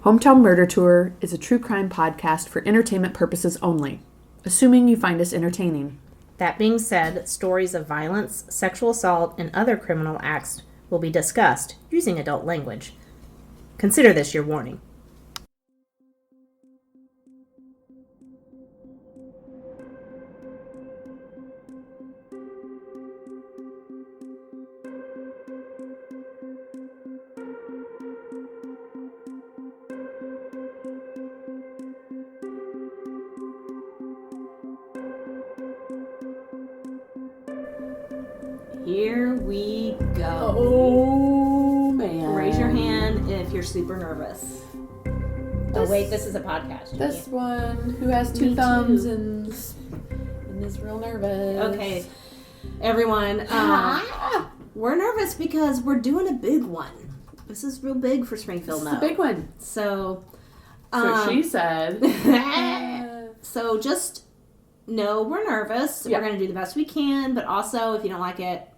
Hometown Murder Tour is a true crime podcast for entertainment purposes only, assuming you find us entertaining. That being said, stories of violence, sexual assault, and other criminal acts will be discussed using adult language. Consider this your warning. Here we go. Oh, man. Raise your hand if you're super nervous. Oh, wait, this is a podcast. This one who has two thumbs and is real nervous. Okay, everyone, we're nervous because we're doing a big one. This is real big for Springfield now. It's a big one. So she said. So just know we're nervous. Yeah. We're going to do the best we can, but also if you don't like it,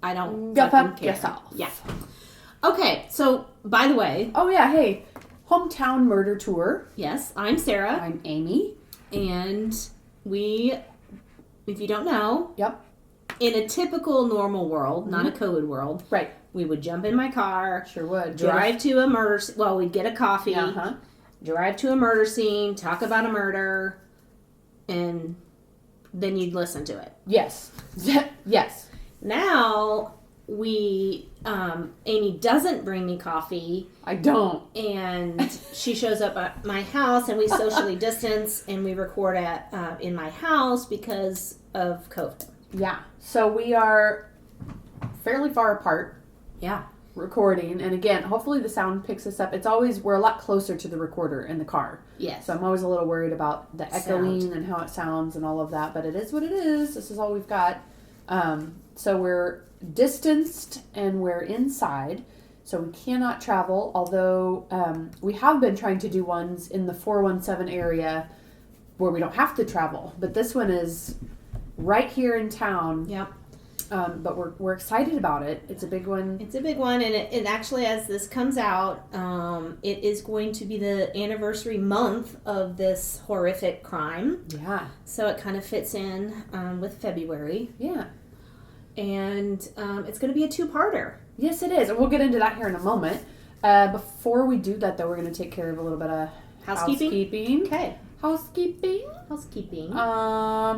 I don't Go fucking fuck care. yourself. Yeah. Okay, so by the way. Oh, yeah, hey. Hometown Murder Tour. Yes, I'm Sarah. I'm Amy. And we, if you don't know. Yep. In a typical normal world, not a COVID world. Right. We would jump in my car. Sure would. Drive to a murder scene. Well, we'd get a coffee. Uh-huh. Drive to a murder scene. Talk about a murder. And then you'd listen to it. Yes. Yes. Now, Amy doesn't bring me coffee. I don't. And she shows up at my house and we socially distance and we record in my house because of COVID. Yeah. So we are fairly far apart. Yeah. Recording. And again, hopefully the sound picks us up. We're a lot closer to the recorder in the car. Yes. So I'm always a little worried about the echoing and how it sounds and all of that. But it is what it is. This is all we've got. So we're distanced and we're inside. So we cannot travel. Although we have been trying to do ones in the 417 area where we don't have to travel. But this one is right here in town. Yep. But we're excited about it. It's a big one. It's a big one, and it actually, as this comes out, it is going to be the anniversary month of this horrific crime. Yeah. So it kind of fits in with February. Yeah. And it's going to be a two-parter. Yes, it is. And we'll get into that here in a moment. Before we do that, though, we're going to take care of a little bit of housekeeping. Okay. Housekeeping.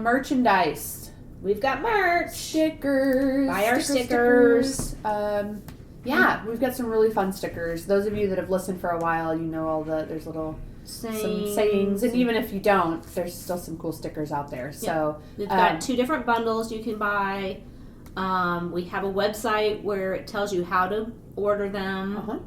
Merchandise. We've got merch. Stickers. Buy our stickers. Yeah, we've got some really fun stickers. Those of you that have listened for a while, you know there's little some sayings. And even if you don't, there's still some cool stickers out there. So we've got two different bundles you can buy. We have a website where it tells you how to order them. Uh-huh.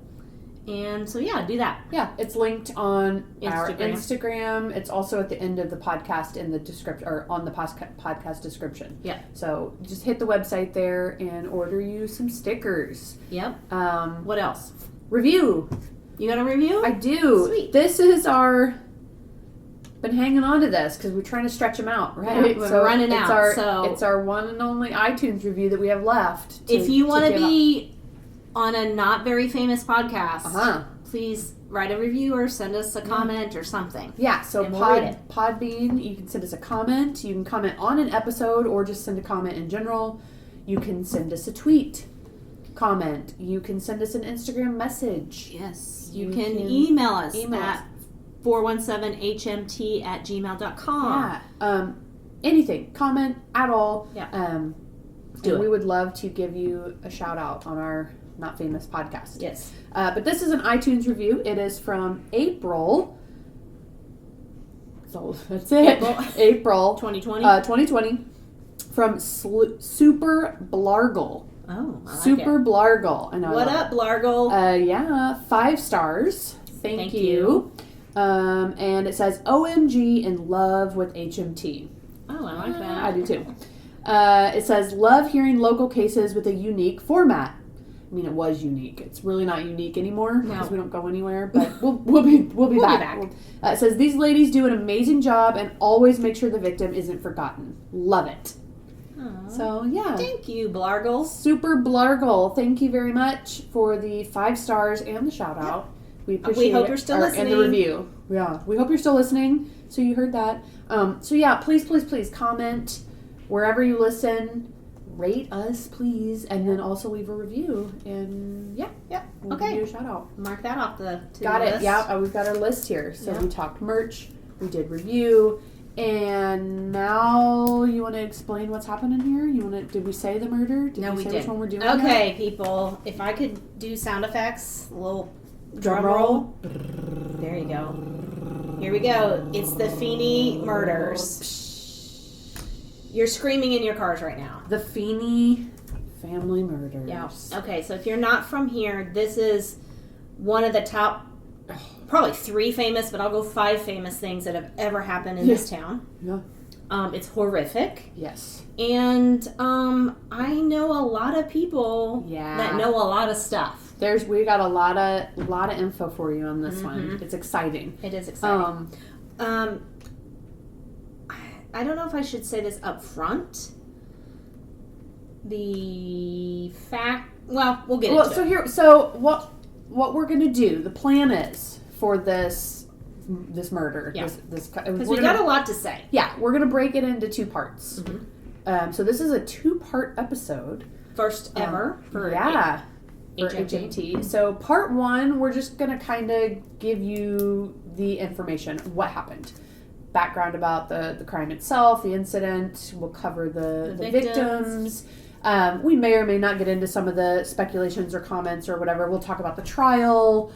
And so, yeah, do that. Yeah, it's linked on our Instagram. Instagram. It's also at the end of the podcast in the description, or on the podcast description. Yeah. So just hit the website there and order you some stickers. Yep. What else? Review. You got a review? I do. Sweet. This is been hanging on to this because we're trying to stretch them out, right? Yeah, we're running out. It's our one and only iTunes review that we have left. If you want to be on a not very famous podcast, please write a review or send us a comment or something. Yeah, so we'll read it. Podbean, you can send us a comment. You can comment on an episode or just send a comment in general. You can send us a tweet comment. You can send us an Instagram message. Yes. You can email us at 417hmt@gmail.com. Yeah. Anything. Comment at all. Yeah. We would love to give you a shout out on our Not Famous podcast. Yes. But this is an iTunes review. It is from April. So that's it. April 2020. 2020. From Super Blargle. Oh, I like Super it. Blargle. I know. What up, Blargle? Yeah, 5 stars. Thank you. And it says, OMG in love with HMT. Oh, I like that. I do too. It says, love hearing local cases with a unique format. I mean, it was unique. It's really not unique anymore because we don't go anywhere. But we'll be back. It says, these ladies do an amazing job and always make sure the victim isn't forgotten. Love it. Aww. So, yeah. Thank you, Blargle. Super Blargle. Thank you very much for the 5 stars and the shout out. We appreciate hope you're still listening. And the review. Yeah. We hope you're still listening. So you heard that. So yeah, please comment wherever you listen. Rate us, please, and then also leave a review. And we'll give you a shout out. Mark that off the got it. list. Yeah, we've got our list here. So we talked merch, we did review, and now you want to explain what's happening here? Did we say the murder? No, we say did. Which one we're doing? Okay, people. If I could do sound effects, a little drum roll. There you go. Here we go. It's the Feeney murders. You're screaming in your cars right now. The Feeney family murders. Yeah. Okay, so if you're not from here, this is one of the top, probably 3 famous, but I'll go 5 famous things that have ever happened in this town. Yeah. It's horrific. Yes. And I know a lot of people that know a lot of stuff. We got a lot of info for you on this one. It's exciting. It is exciting. I don't know if I should say this up front. We'll get into it. So what we're going to do, the plan is for this murder. Yeah. Because we got a lot to say. Yeah, we're going to break it into 2 parts. So this is a 2-part episode. First ever for HMT. So part 1, we're just going to kind of give you the information, what happened. Background about the crime itself, the incident. We'll cover the victims. We may or may not get into some of the speculations or comments or whatever. We'll talk about the trial.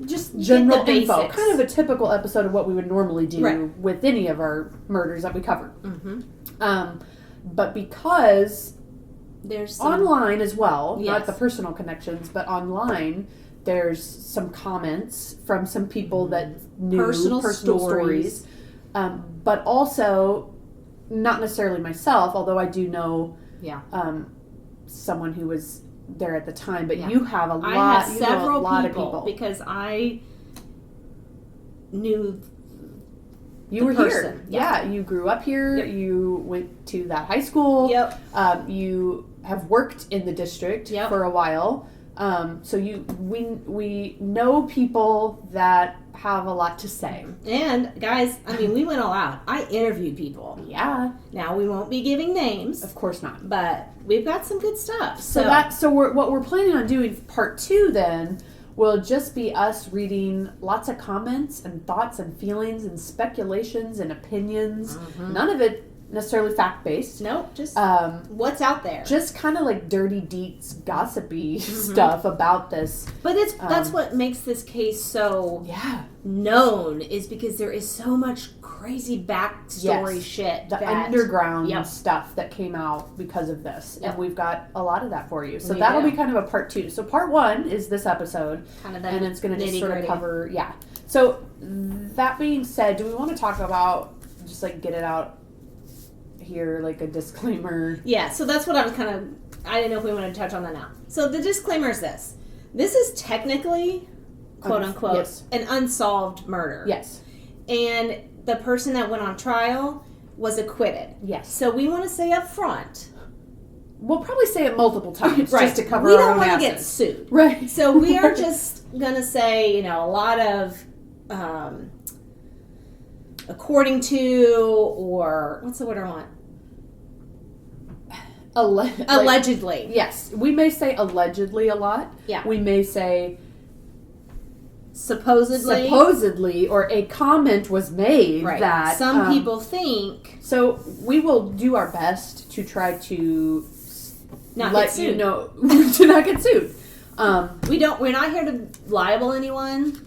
Just general info. Kind of a typical episode of what we would normally do with any of our murders that we cover. But because there's online as well, not the personal connections, but online, there's some comments from some people that knew personal stories. But also, not necessarily myself, although I do know someone who was there at the time. But you have a lot. I have several people because I knew you were here. Yeah, you grew up here. Yep. You went to that high school. Yep. You have worked in the district for a while. So we know people that have a lot to say. And guys, I mean, we went all out. I interviewed people. Yeah. Now we won't be giving names, of course not, but we've got some good stuff. So what we're planning on doing part 2 then will just be us reading lots of comments and thoughts and feelings and speculations and opinions. None of it necessarily fact-based. Nope, just what's out there. Just kind of like dirty deets, gossipy stuff about this. But that's what makes this case so known, is because there is so much crazy backstory shit. The underground stuff that came out because of this. And we've got a lot of that for you. So that'll be kind of a part 2. So part 1 is this episode. Kind of and it's going to just sort of cover, So that being said, do we want to talk about, just like get it out here, like a disclaimer? Yeah, so that's what I didn't know if we wanted to touch on that now. So the disclaimer is this. This is technically, quote unquote, an unsolved murder. Yes. And the person that went on trial was acquitted. Yes. So we want to say up front. We'll probably say it multiple times just to cover our own asses. We don't want to get sued. Right. So we are just going to say, a lot of according to, or what's the word I want? Allegedly. Yes. We may say allegedly a lot. Yeah. We may say supposedly, or a comment was made that some people think. So we will do our best to try to not let get sued. You know to not get sued. We're not here to libel anyone.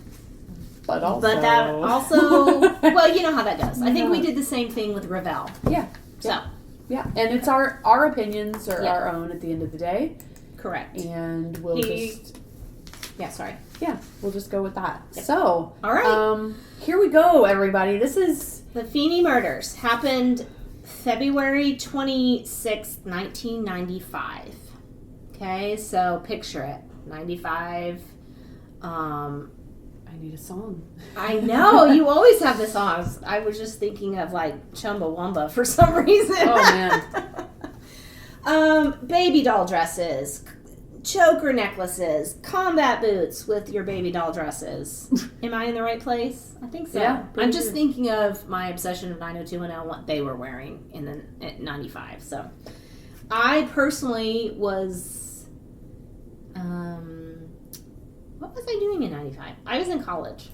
But that also, well, you know how that goes. I think we did the same thing with Ravel. Yeah. So. Yeah, and it's our opinions are our own at the end of the day. Correct. And we'll just... Yeah, sorry. Yeah, we'll just go with that. Yep. So, all right. Here we go, everybody. This is... The Feeney murders happened February 26th, 1995. Okay, so picture it. 95. I need a song. I know. You always have the songs. I was just thinking of like Chumbawamba for some reason. Oh, man. Baby doll dresses. choker necklaces, combat boots with your baby doll dresses. Am I in the right place? I think so. Yeah, I'm just thinking of my obsession of 90210 and what they were wearing at 95. So I personally was, what was I doing in 95? I was in college.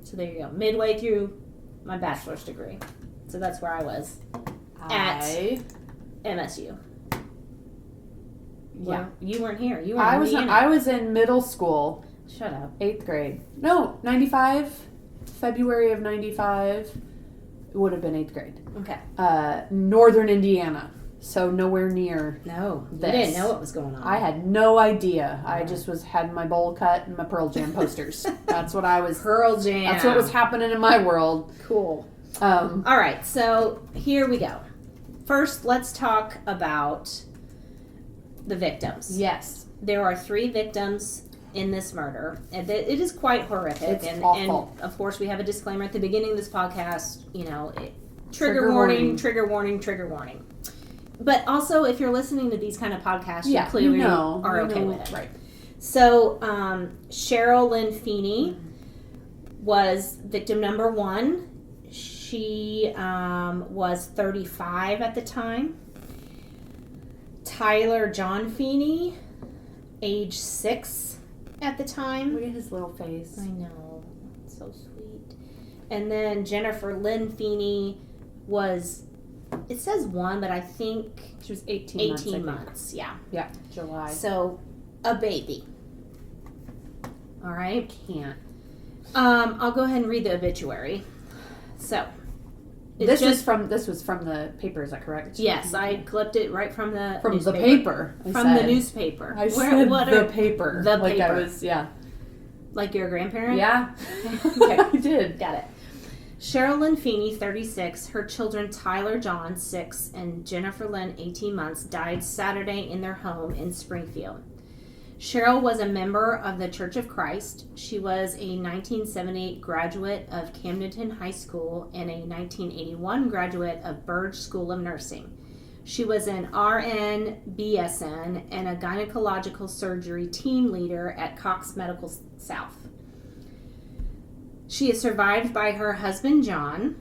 So there you go. Midway through my bachelor's degree. So that's where I was. At MSU. Yeah, well, you weren't here. You were in Indiana. I was in middle school. Shut up. 8th grade. No, 95. February of 95. It would have been 8th grade. Okay. Northern Indiana. So nowhere near. No, this. You didn't know what was going on. I had no idea. I just had my bowl cut and my Pearl Jam posters. That's what I was. Pearl Jam. That's what was happening in my world. Cool. All right, so here we go. First, let's talk about the victims. Yes. There are 3 victims in this murder, and it is quite horrific. It's awful. And of course, we have a disclaimer at the beginning of this podcast. You know, trigger warning, trigger warning, trigger warning. But also, if you're listening to these kind of podcasts, you clearly are okay with it. Right. So, Cheryl Lynn Feeney was victim number 1. She was 35 at the time. Tyler John Feeney, age 6 at the time. Look at his little face. I know. It's so sweet. And then Jennifer Lynn Feeney was, it says 1, but I think she was 18 months. Yeah. Yeah, July. So, a baby. All right. Can't. I'll go ahead and read the obituary. So, this was from the paper. Is that correct? Yes, I clipped it right from the newspaper. The paper. The newspaper. I said the paper. The like paper. I was, yeah. Like you're a grandparent? Yeah. Okay. I did. Got it. Cheryl Lynn Feeney, 36, her children Tyler John, 6, and Jennifer Lynn, 18 months, died Saturday in their home in Springfield. Cheryl was a member of the Church of Christ. She was a 1978 graduate of Camdenton High School and a 1981 graduate of Burge School of Nursing. She was an RN, BSN, and a gynecological surgery team leader at Cox Medical South. She is survived by her husband, John,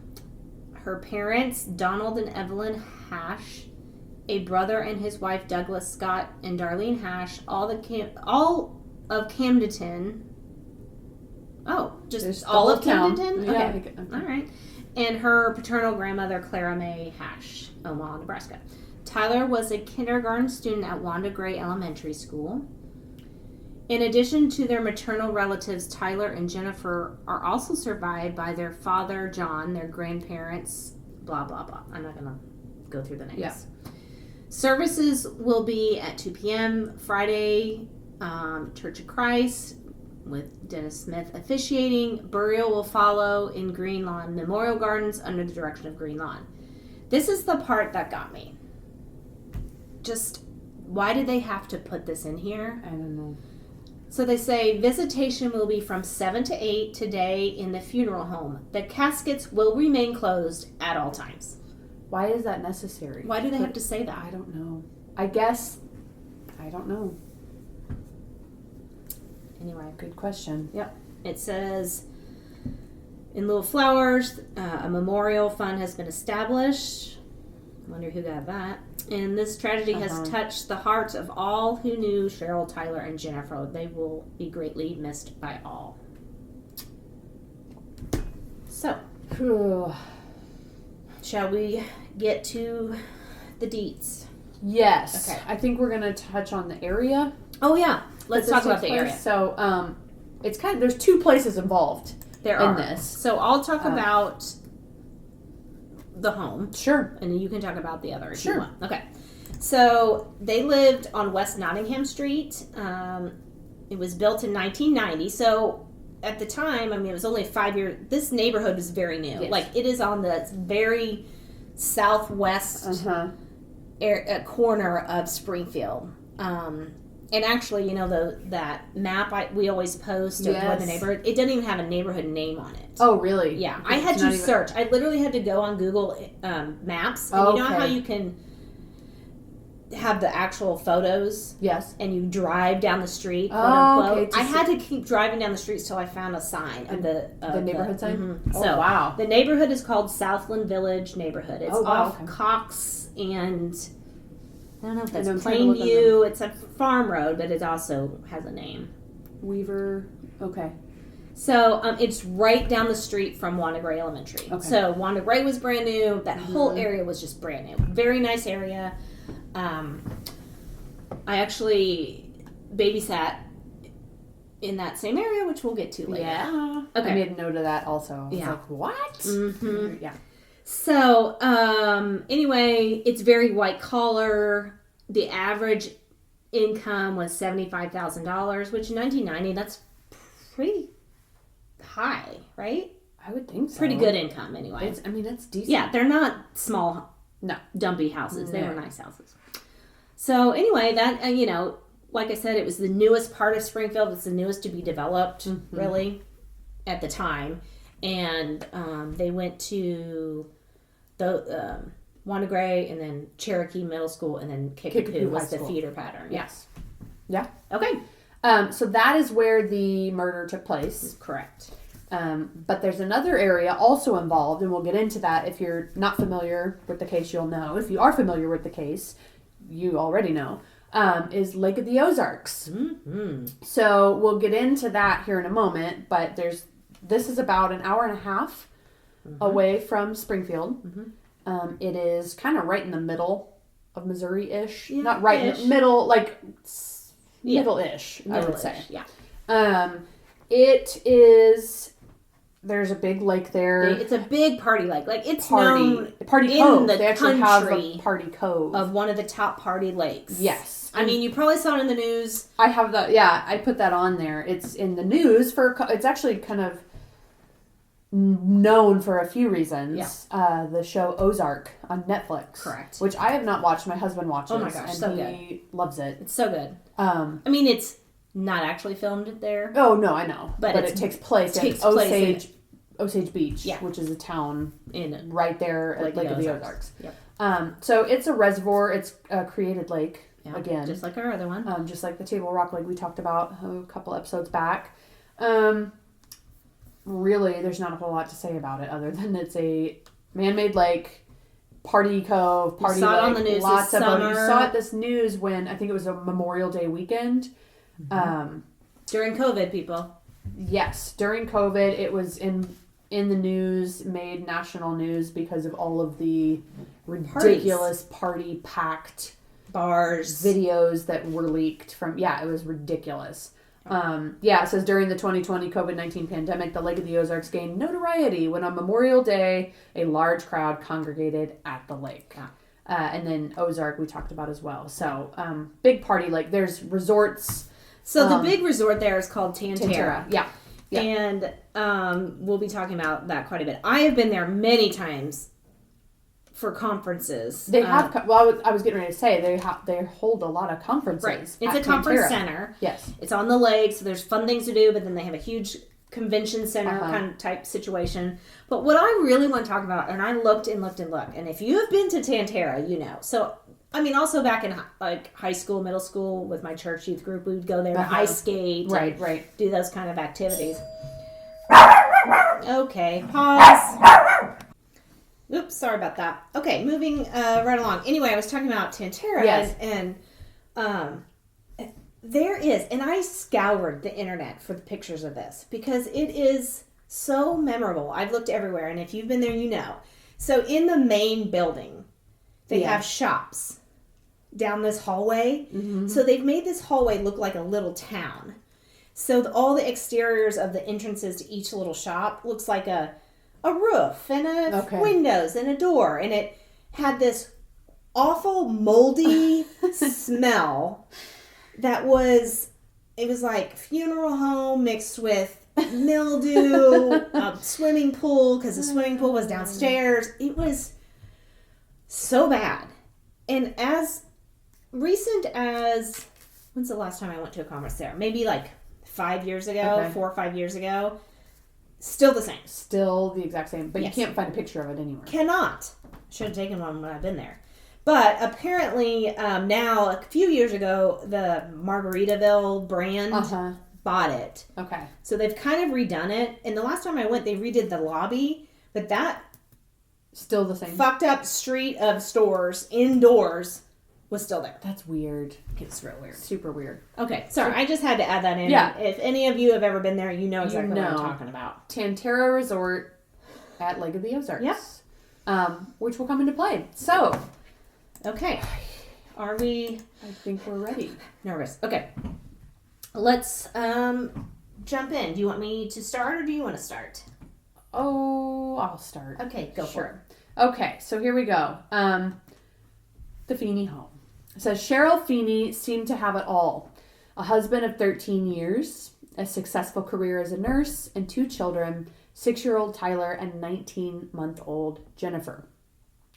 her parents, Donald and Evelyn Hash, a brother and his wife, Douglas Scott and Darlene Hash, all of Camdenton. Oh, just there's all of town. Camdenton? Yeah, Okay. All right. And her paternal grandmother, Clara Mae Hash, Omaha, Nebraska. Tyler was a kindergarten student at Wanda Gray Elementary School. In addition to their maternal relatives, Tyler and Jennifer are also survived by their father, John, their grandparents, blah, blah, blah. I'm not going to go through the names. Yeah. Services will be at 2 p.m. Friday, Church of Christ, with Dennis Smith officiating. Burial will follow in Green Lawn Memorial Gardens under the direction of Green Lawn. This is the part that got me. Just, why did they have to put this in here? I don't know. So they say visitation will be from 7 to 8 today in the funeral home. The caskets will remain closed at all times. Why is that necessary? Why do they have to say that? I don't know. I guess, I don't know. Anyway. Good question. Yep. It says, in lieu of flowers, a memorial fund has been established. I wonder who got that. And this tragedy has touched the hearts of all who knew Cheryl, Tyler, and Jennifer. They will be greatly missed by all. So, shall we get to the deets? Yes. Okay. I think we're going to touch on the area. Oh, yeah. Let's talk about the area. So, it's kind of, there's 2 places involved in this. So, I'll talk about the home. Sure. And then you can talk about the other if sure. you want. Okay. So, they lived on West Nottingham Street. It was built in 1990. So, at the time, I mean, it was only 5 years. This neighborhood was very new. Yes. Like, it is on the very southwest corner of Springfield. And actually, you know, that map we always post of what the neighborhood, it doesn't even have a neighborhood name on it. Oh, really? Yeah. I had to search. I literally had to go on Google Maps. And you know how you can have the actual photos. Yes. And you drive down the street. Okay. I had to keep driving down the streets till I found a sign of the neighborhood sign. Mm-hmm. Oh, so wow. The neighborhood is called Southland Village neighborhood. It's off okay. Cox and I don't know if that's Plainview. It's a farm road, but it also has a name. Weaver. Okay. So it's right down the street from Wanda Gray Elementary. Okay. So Wanda Gray was brand new. That whole area was just brand new. Very nice area. I actually babysat in that same area, which we'll get to later. Yeah. Okay. I made a note of that also. I was like, what? Mm-hmm. Yeah. So, anyway, it's very white collar. The average income was $75,000, which in 1990, that's pretty high, right? I would think so. Pretty good income, anyway. It's decent. Yeah, they're not small, dumpy houses. They were nice houses. So, anyway, that, like I said, it was the newest part of Springfield. It's the newest to be developed, really, at the time. And they went to the Wanda Gray and then Cherokee Middle School and then Kickapoo was the feeder pattern. Yes. Yeah. Okay. So that is where the murder took place. Correct. But there's another area also involved, and we'll get into that. If you're not familiar with the case, you'll know. If you are familiar with the case, you already know. Is Lake of the Ozarks. Mm-hmm. So we'll get into that here in a moment, but this is about an hour and a half away from Springfield. Mm-hmm. It is kind of right in the middle of Missouri-ish. Yeah, not right in the middle, like middle-ish, I would say. Yeah. It is... There's a big lake there. It's a big party lake. Like, it's Party Cove. They actually have a Party Cove. Of one of the top party lakes. Yes. I mean, you probably saw it in the news. I have I put that on there. It's in the news it's actually kind of known for a few reasons. Yeah. The show Ozark on Netflix. Correct. Which I have not watched. My husband watches. Oh my gosh, and so he loves it. It's so good. I mean, it's not actually filmed there. Oh, no, I know. But it takes place in Osage Beach, which is a town right there at Lake of the Ozarks. Yep. So it's a reservoir. It's a created lake, again. Just like our other one. Just like the Table Rock Lake we talked about a couple episodes back. Really, there's not a whole lot to say about it other than it's a man-made lake, party cove, party lake. You saw it on the news lots this summer. You saw it this news when, I think it was a Memorial Day weekend. During COVID, people. Yes, during COVID, it was in the news, made national news because of all of the ridiculous party-packed bars videos that were leaked from. Yeah, it was ridiculous. It says during the 2020 COVID-19 pandemic, the Lake of the Ozarks gained notoriety when on Memorial Day, a large crowd congregated at the lake. And then Ozark we talked about as well. So big party lake. There's resorts. So the big resort there is called Tantera. Yeah. And we'll be talking about that quite a bit. I have been there many times for conferences. They have. I was getting ready to say they hold a lot of conferences. Right. It's a conference center. Yes. It's on the lake, so there's fun things to do. But then they have a huge convention center kind of type situation. But what I really want to talk about, and I looked and looked and looked, and if you have been to Tantera, you know. So I mean, also back in like high school, middle school with my church youth group, we would go there to ice skate, right, do those kind of activities. Okay, pause. Oops, sorry about that. Okay, moving right along. Anyway, I was talking about Tantera, and there is, and I scoured the internet for the pictures of this because it is so memorable. I've looked everywhere, and if you've been there, you know. So in the main building, they have shops down this hallway. Mm-hmm. So they've made this hallway look like a little town. So all the exteriors of the entrances to each little shop looks like a roof and windows and a door. And it had this awful moldy smell that was like funeral home mixed with mildew, a swimming pool, because the swimming pool was downstairs. It was so bad. And as recent as, when's the last time I went to a conference there? Maybe like 5 years ago, 4 or 5 years ago. Still the same. Still the exact same. But you can't find a picture of it anywhere. Cannot. Should have taken one when I've been there. But apparently now, a few years ago, the Margaritaville brand bought it. Okay. So they've kind of redone it. And the last time I went, they redid the lobby. But that still the same fucked up street of stores indoors was still there. That's weird. It's real weird. Super weird. Okay, sorry. I just had to add that in. Yeah. If any of you have ever been there, you know exactly what I'm talking about. Tantera Resort at Lake of the Ozarks. Yep. Which will come into play. So. Okay. Are we... I think we're ready. Nervous. Okay. Let's jump in. Do you want me to start or do you want to start? Oh, I'll start. Okay, go for it. Okay, so here we go. The Feeney home. It says, Cheryl Feeney seemed to have it all. A husband of 13 years, a successful career as a nurse, and 2 children, 6-year-old Tyler and 19-month-old Jennifer.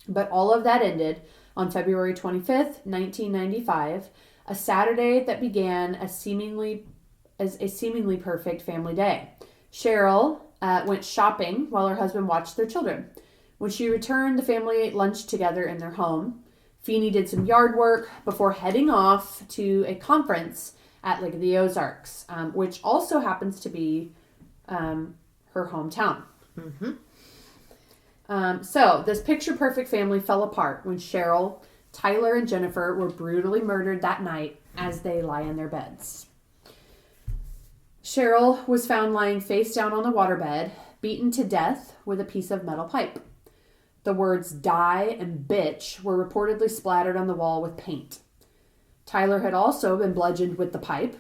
But all of that ended on February 25th, 1995, a Saturday that began as a seemingly perfect family day. Cheryl went shopping while her husband watched their children. When she returned, the family ate lunch together in their home. Feeney did some yard work before heading off to a conference at Lake of the Ozarks, which also happens to be her hometown. Mm-hmm. So this picture-perfect family fell apart when Cheryl, Tyler, and Jennifer were brutally murdered that night as they lie in their beds. Cheryl was found lying face down on the waterbed, beaten to death with a piece of metal pipe. The words die and bitch were reportedly splattered on the wall with paint. Tyler had also been bludgeoned with the pipe,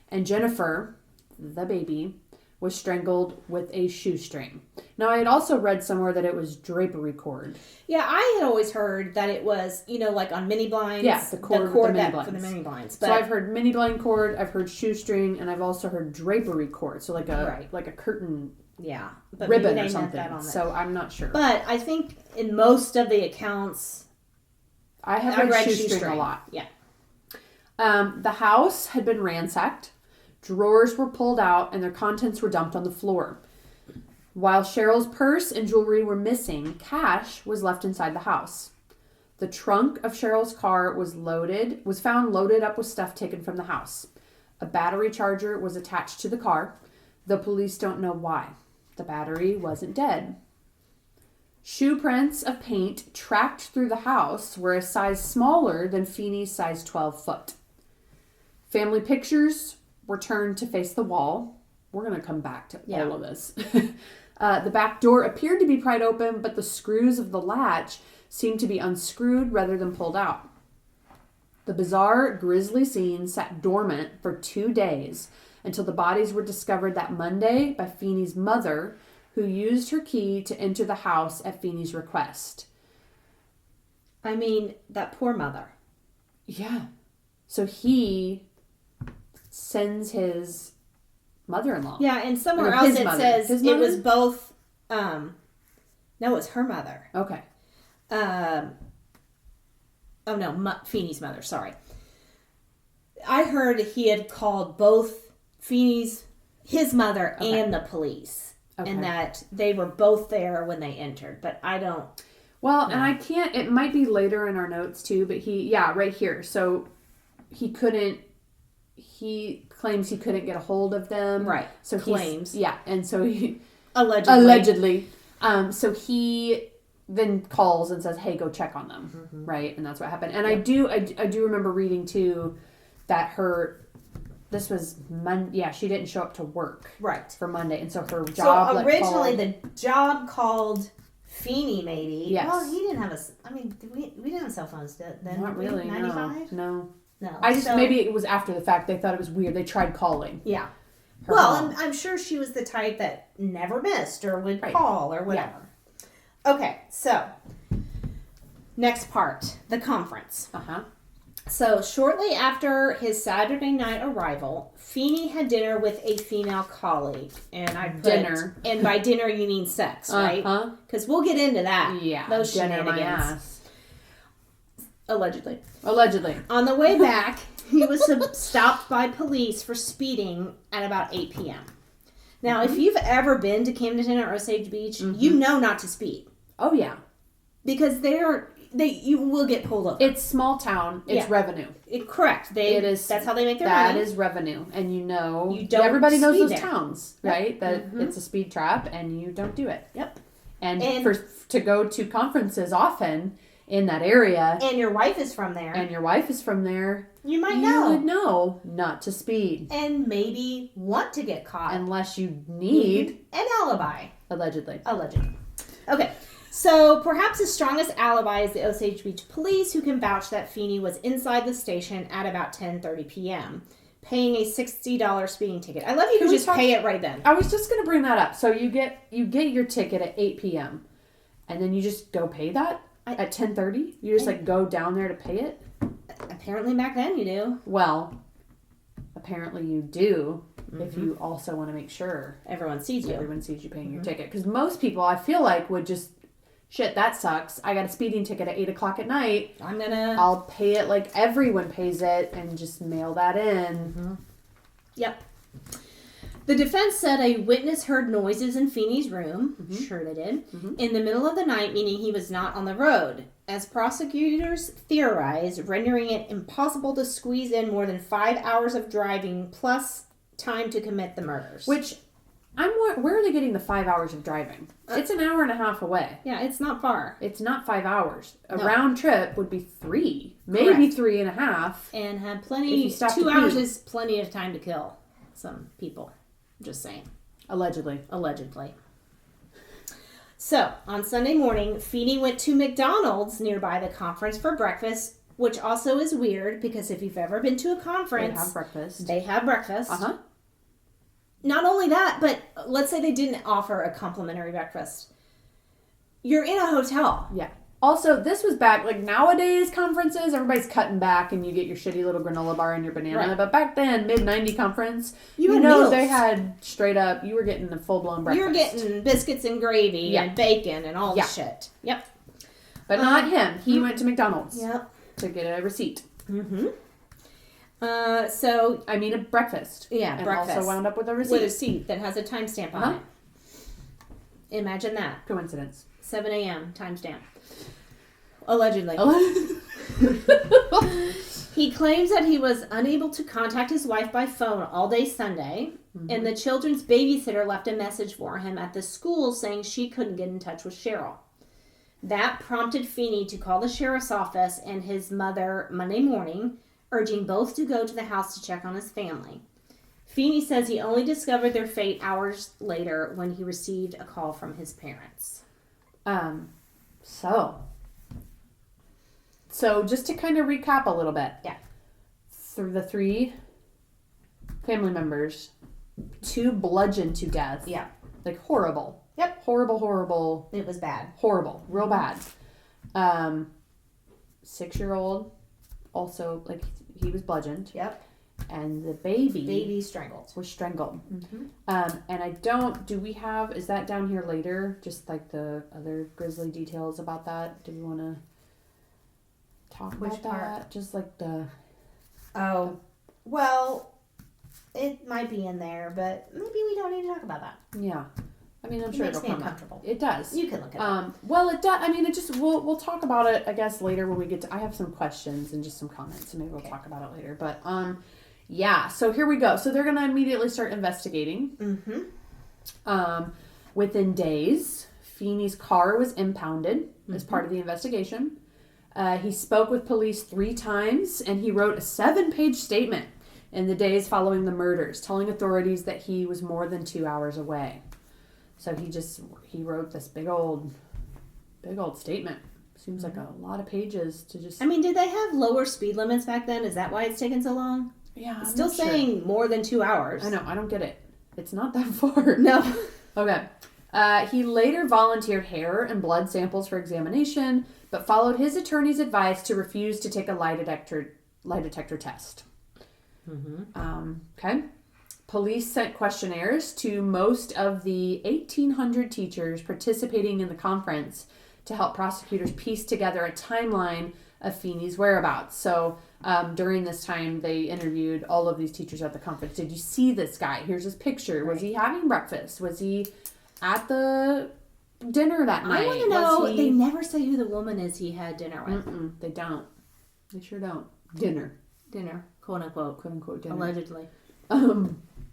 and Jennifer, the baby, was strangled with a shoestring. Now, I had also read somewhere that it was drapery cord. Yeah, I had always heard that it was, like on mini blinds. Yeah, the cord for the mini blinds. But so I've heard mini blind cord, I've heard shoestring, and I've also heard drapery cord. So like a curtain but ribbon or something. So I'm not sure. But I think in most of the accounts, I have read shoestring a lot. Yeah. The house had been ransacked. Drawers were pulled out and their contents were dumped on the floor. While Cheryl's purse and jewelry were missing, cash was left inside the house. The trunk of Cheryl's car was found loaded up with stuff taken from the house. A battery charger was attached to the car. The police don't know why. The battery wasn't dead. Shoe prints of paint tracked through the house were a size smaller than Feeney's size 12 foot. Family pictures were turned to face the wall. We're going to come back to all of this. The back door appeared to be pried open, but the screws of the latch seemed to be unscrewed rather than pulled out. The bizarre, grisly scene sat dormant for 2 days until the bodies were discovered that Monday by Feeney's mother, who used her key to enter the house at Feeney's request. I mean, that poor mother. Yeah. So he sends his mother-in-law. Yeah, and somewhere else it says it was both. No, it's her mother. Okay. Oh no, Feeney's mother. Sorry. I heard he had called both his mother and the police, and that they were both there when they entered. But I don't. Well, and I can't. It might be later in our notes too. But right here. So he couldn't. He claims he couldn't get a hold of them. Right. So claims. And so he allegedly. So he then calls and says, "Hey, go check on them." Mm-hmm. Right, and that's what happened. And I do remember reading too that this was Monday. Yeah, she didn't show up to work. Right. For Monday, and so her job. So originally, the job called Feeney, maybe. Yes. Well, he didn't have we didn't have cell phones then. Not really. 95? No. No. Maybe it was after the fact. They thought it was weird. They tried calling. Yeah. Well, and I'm sure she was the type that never missed or would call or whatever. Yeah. Okay, so next part, the conference. So shortly after his Saturday night arrival, Feeney had dinner with a female colleague, and I put dinner. And by dinner you mean sex, right? Because we'll get into that. Yeah. Those dinner my shenanigans. ass. Allegedly. On the way back, he was stopped by police for speeding at about 8 p.m. Now, if you've ever been to Camden or Osage Beach, you know not to speed. Oh, yeah. Because you will get pulled over. It's small town. It's revenue. Correct. That's how they make their money. That is revenue. And everybody knows those there. Towns, right? That it's a speed trap and you don't do it. Yep. And to go to conferences often in that area. And your wife is from there. You would know not to speed. And maybe want to get caught. Unless you need an alibi. Allegedly. Okay. So perhaps the strongest alibi is the Osage Beach police, who can vouch that Feeney was inside the station at about 10:30 p.m., paying a $60 speeding ticket. I love you could just pay it right then. I was just going to bring that up. So you get your ticket at 8 p.m. and then you just go pay that at 10:30? You just go down there to pay it? Apparently back then you do. Well, apparently you do if you also want to make sure everyone sees you paying your ticket. Because most people, I feel like, would just, shit, that sucks. I got a speeding ticket at 8 o'clock at night. I'll pay it like everyone pays it and just mail that in. Yep. The defense said a witness heard noises in Feeney's room. Sure they did. In the middle of the night, meaning he was not on the road. As prosecutors theorized, rendering it impossible to squeeze in more than 5 hours of driving plus time to commit the murders. Which, where are they getting the 5 hours of driving? It's an hour and a half away. Yeah, it's not far. It's not 5 hours. A round trip would be 3, maybe 3.5. And had plenty. 2 hours is plenty of time to kill some people. Just saying. Allegedly. So, on Sunday morning, Feeney went to McDonald's nearby the conference for breakfast, which also is weird because if you've ever been to a conference... They have breakfast. Uh-huh. Not only that, but let's say they didn't offer a complimentary breakfast. You're in a hotel. Yeah. Also, this was back, nowadays conferences, everybody's cutting back and you get your shitty little granola bar and your banana. Right. But back then, mid-90 conference, they had straight up, you were getting a full-blown breakfast. You were getting biscuits and gravy and bacon and all the shit. Yep. But not him. He went to McDonald's to get a receipt. A breakfast. Yeah, and breakfast. Also wound up with a receipt. With a receipt that has a timestamp on it. Imagine that. Coincidence. 7 a.m. timestamp. Allegedly. He claims that he was unable to contact his wife by phone all day Sunday, and the children's babysitter left a message for him at the school saying she couldn't get in touch with Cheryl. That prompted Feeney to call the sheriff's office and his mother Monday morning, urging both to go to the house to check on his family. Feeney says he only discovered their fate hours later when he received a call from his parents. So just to kind of recap a little bit. Yeah. Through the 3 family members, 2 bludgeoned to death. Yeah. Horrible. Yep. Horrible. It was bad. Horrible. Real bad. 6-year-old also, he was bludgeoned. Yep. And the baby strangled. Was strangled. And is that down here later? Just the other grisly details about that? Do we want to talk about that? Just well, it might be in there, but maybe we don't need to talk about that. Yeah. I'm sure it'll come uncomfortable. It does. You can look it up. Well, it does. We'll talk about it, I guess, later when we get to... I have some questions and just some comments, so maybe we'll talk about it later. But, yeah, so here we go. So they're going to immediately start investigating. Within days, Feeney's car was impounded as part of the investigation. He spoke with police 3 times, and he wrote a 7-page statement in the days following the murders, telling authorities that he was more than 2 hours away. So he wrote this big old statement. Seems like a lot of pages to just... did they have lower speed limits back then? Is that why it's taken so long? Yeah, it's still saying more than 2 hours. I know, I don't get it. It's not that far. No. Okay. He later volunteered hair and blood samples for examination, but followed his attorney's advice to refuse to take a lie detector test. Okay. Police sent questionnaires to most of the 1,800 teachers participating in the conference to help prosecutors piece together a timeline of Feeney's whereabouts. So during this time, they interviewed all of these teachers at the conference. Did you see this guy? Here's his picture. Was he having breakfast? Was he at the dinner that night? I want to know. They never say who the woman is he had dinner with. They don't. They sure don't. Dinner, quote unquote dinner. Allegedly.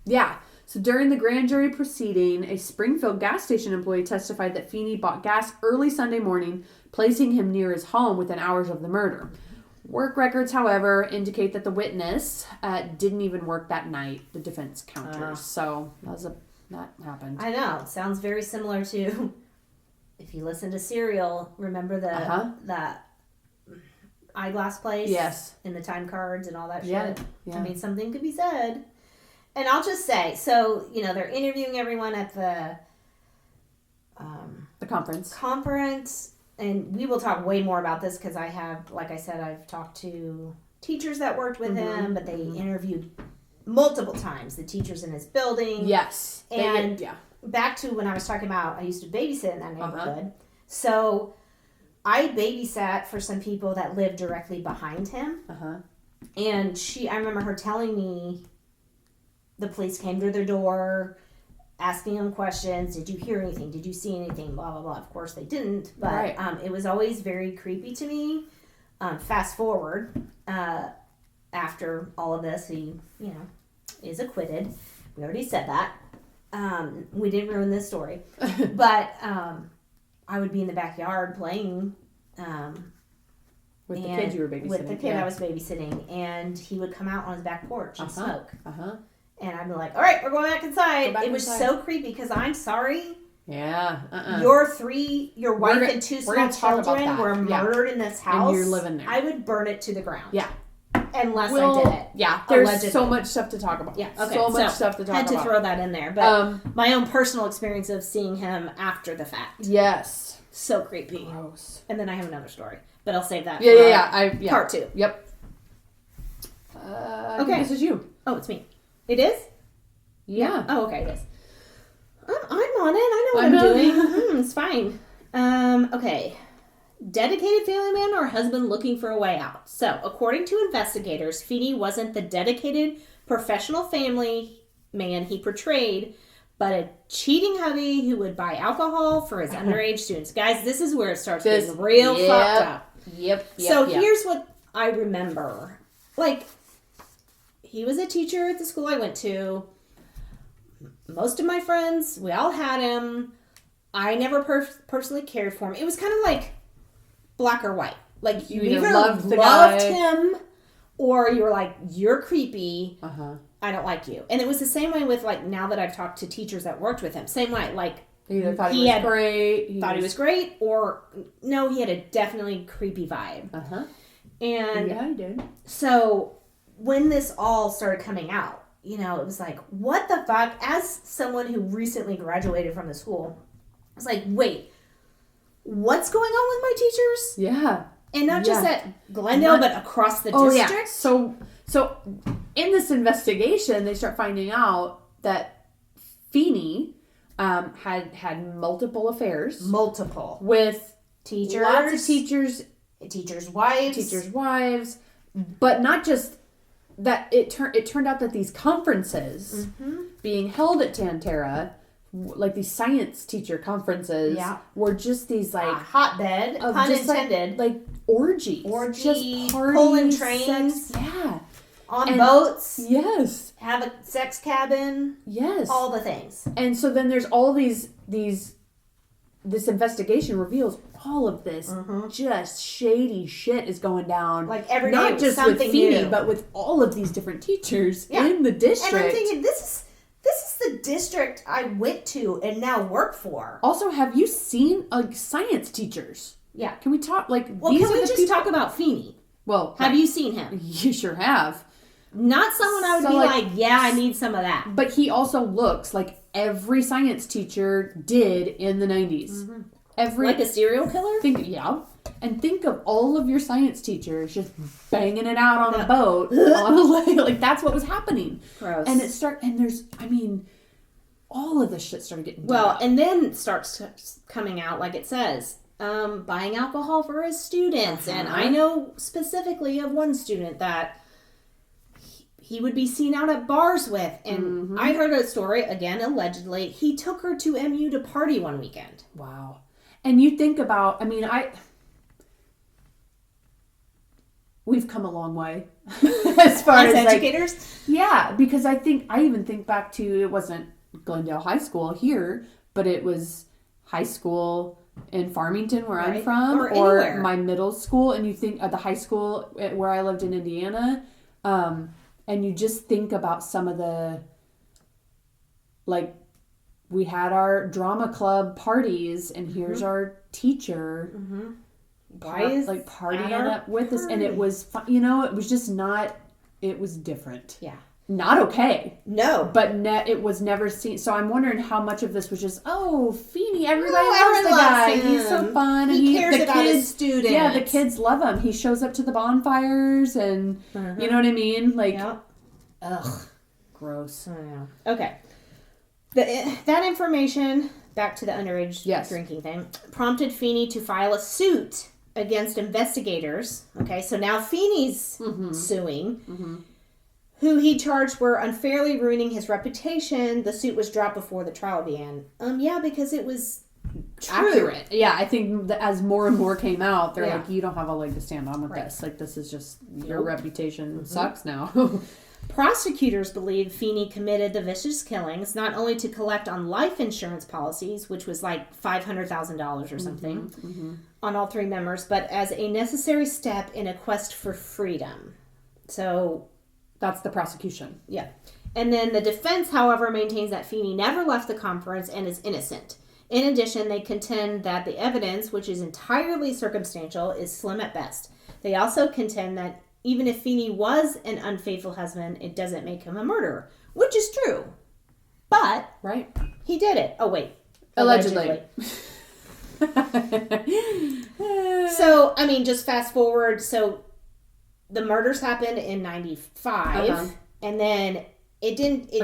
Yeah. So during the grand jury proceeding, a Springfield gas station employee testified that Feeney bought gas early Sunday morning, placing him near his home within hours of the murder. Work records, however, indicate that the witness didn't even work that night, the defense counters. So that happened. I know. It sounds very similar to, if you listen to Serial, remember that eyeglass place? Yes. And the time cards and all that shit? Yeah. I mean, something could be said. And I'll just say, so, they're interviewing everyone at the conference, and we will talk way more about this because I have, like I said, I've talked to teachers that worked with him, but they interviewed multiple times the teachers in his building. Yes. And back to when I was talking about, I used to babysit in that neighborhood. So I babysat for some people that lived directly behind him. And I remember her telling me, the police came to their door, asking them questions. Did you hear anything? Did you see anything? Blah, blah, blah. Of course they didn't. But it was always very creepy to me. Fast forward, after all of this, he, is acquitted. We already said that. We didn't ruin this story. But I would be in the backyard playing. With the kid you were babysitting. With the kid I was babysitting. And he would come out on his back porch and smoke. And I'd be like, all right, we're going back inside. It was so creepy because I'm sorry. Yeah. Your wife and two small children were murdered in this house. And you're living there. I would burn it to the ground. Yeah. Unless I did it. Yeah. There's so much stuff to talk about. Yeah. Okay. So much stuff to talk about. Had to throw that in there. But my own personal experience of seeing him after the fact. Yes. So creepy. Gross. And then I have another story. But I'll save that for part 2. Yep. Okay. This is you. Oh, it's me. It is? Yeah. Oh, okay, it is. I'm on it. I know what I'm doing. It's fine. Okay. Dedicated family man or husband looking for a way out. So, according to investigators, Feeney wasn't the dedicated professional family man he portrayed, but a cheating hubby who would buy alcohol for his underage students. Guys, this is where it starts getting real fucked up. So, here's what I remember. He was a teacher at the school I went to. Most of my friends, we all had him. I never personally cared for him. It was kind of like black or white. Like, you either loved him or you were like, you're creepy. I don't like you. And it was the same way with, now that I've talked to teachers that worked with him. Same way. Either thought he was great. He was great, or no, he had a definitely creepy vibe. And yeah, he did. So when this all started coming out, it was like, what the fuck? As someone who recently graduated from the school, I was like, wait, what's going on with my teachers? Yeah. And not just at Glendale, but across the district? Yeah. So in this investigation, they start finding out that Feeney had multiple affairs. With teachers. Lots of teachers. Teachers' wives. But not just that, it turned out that these conferences being held at Tantera, these science teacher conferences, were just these hotbed, pun intended, orgies. Just parties, pulling trains. Sex, on boats. Yes. Have a sex cabin. Yes. All the things. And so then there's all this investigation reveals all of this just shady shit is going down. Every day, not just with Feeney, but with all of these different teachers in the district. And I'm thinking, this is the district I went to and now work for. Also, have you seen science teachers? Yeah. Can we talk can we just talk about Feeney? Well, have you seen him? You sure have. Not someone I would be I need some of that. But he also looks like every science teacher did in the 90s. Like a serial killer? Think of all of your science teachers just banging it out on a boat on a lake. That's what was happening. Gross. And all of this shit started getting and then starts coming out, like it says, buying alcohol for his students. And I know specifically of one student that he would be seen out at bars with. And I heard a story, again, allegedly, he took her to MU to party one weekend. Wow. And you think about, we've come a long way as far as educators. Yeah, because I even think back to, it wasn't Glendale High School here, but it was high school in Farmington where I'm from, or my middle school, and you think of the high school where I lived in Indiana, and you just think about some of the, like, we had our drama club parties, and here's our teacher partying up with us, and it was it was just not, it was different. Yeah. Not okay. No. But it was never seen. So I'm wondering how much of this was just, Feeney, everybody loves the guy. Him. He's so fun. He cares about his students. Yeah, the kids love him. He shows up to the bonfires and, you know what I mean? Like, ugh. Gross. Okay. That information, back to the underage drinking thing, prompted Feeney to file a suit against investigators. Okay, so now Feeney's suing. Who he charged were unfairly ruining his reputation. The suit was dropped before the trial began. Because it was accurate. Yeah, I think that as more and more came out, they're like, you don't have a leg to stand on with this. Like, this is just, your reputation sucks now. Prosecutors believe Feeney committed the vicious killings not only to collect on life insurance policies, which was like $500,000 or something, on all three members, but as a necessary step in a quest for freedom. So... that's the prosecution. Yeah. And then the defense, however, maintains that Feeney never left the conference and is innocent. In addition, they contend that the evidence, which is entirely circumstantial, is slim at best. They also contend that even if Feeney was an unfaithful husband, it doesn't make him a murderer, which is true. But he did it. Oh, wait. Allegedly. So, just fast forward. So... the murders happened in 95, and then it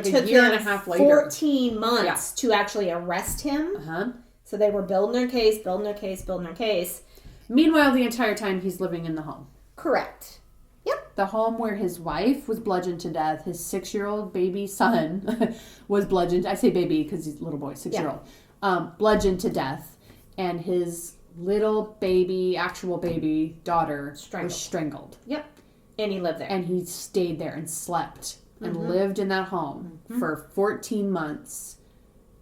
took a year and a half later. 14 months to actually arrest him. So they were building their case. Meanwhile, the entire time he's living in the home. Correct. Yep. The home where his wife was bludgeoned to death, his 6-year-old baby son was bludgeoned. I say baby because he's a little boy, 6-year-old. Bludgeoned to death, and his little actual baby daughter was strangled. Yep. And he lived there. And he stayed there and slept and lived in that home for 14 months